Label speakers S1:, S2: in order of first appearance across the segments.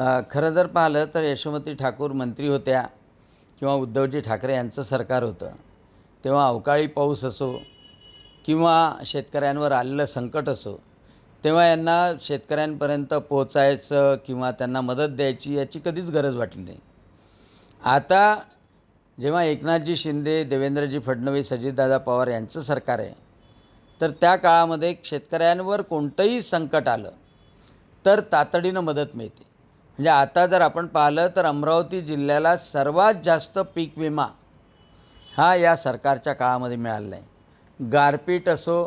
S1: खरं जर पाहिलं तर यशोमती ठाकूर मंत्री होत्या किंवा उद्धवजी ठाकरे यांचं सरकार होतं तेव्हा अवकाळी पाऊस असो किंवा शेतकऱ्यांवर आलेलं संकट असो तेव्हा यांना शेतकऱ्यांपर्यंत पोहोचायचं किंवा त्यांना मदत द्यायची याची कधीच गरज वाटली नाही। आता जेव्हा एकनाथजी शिंदे, देवेंद्रजी फडणवीस, अजितदादा पवार यांचं सरकार आहे तर त्या काळामध्ये शेतकऱ्यांवर कोणतंही संकट आलं तर तातडीनं मदत मिळते। म्हणजे आता जर आपण पाहिलं तर अमरावती जिल्ह्याला सर्वात जास्त पीक विमा हा या सरकारच्या काळामध्ये मिळालेला आहे। गारपीट असो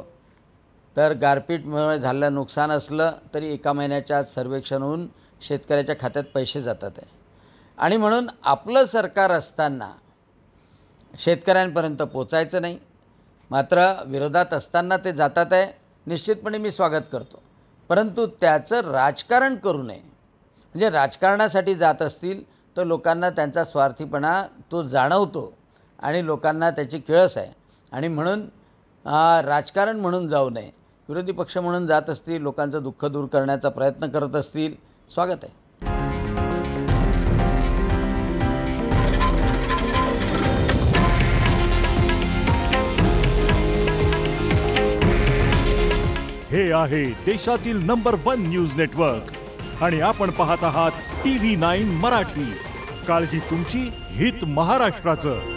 S1: तर गारपीटमुळे झालेलं नुकसान असलं तरी एका महिन्याच्या आत सर्वेक्षण होऊन शेतकऱ्याच्या खात्यात पैसे जातात आहे आणि म्हणून आपलं सरकार असताना शेतकऱ्यांपर्यंत पोचायचं नाही, मात्र विरोधात असताना ते जातात आहे, निश्चितपणे मी स्वागत करतो। परंतु त्याचं राजकारण करू नये। म्हणजे राजकारणासाठी जात असतील तर लोकांना त्यांचा स्वार्थीपणा तो जाणवतो आणि लोकांना त्याची किळस आहे आणि म्हणून राजकारण म्हणून जाऊ नये। विरोधी पक्ष म्हणून जात असतील, लोकांचं दुःख दूर करण्याचा प्रयत्न करत असतील, स्वागत आहे।
S2: हे आहे देशातील नंबर 1 न्यूज नेटवर्क आणि आपण पाहत आहात TV9 मराठी। काळजी तुमची, हित महाराष्ट्राचं।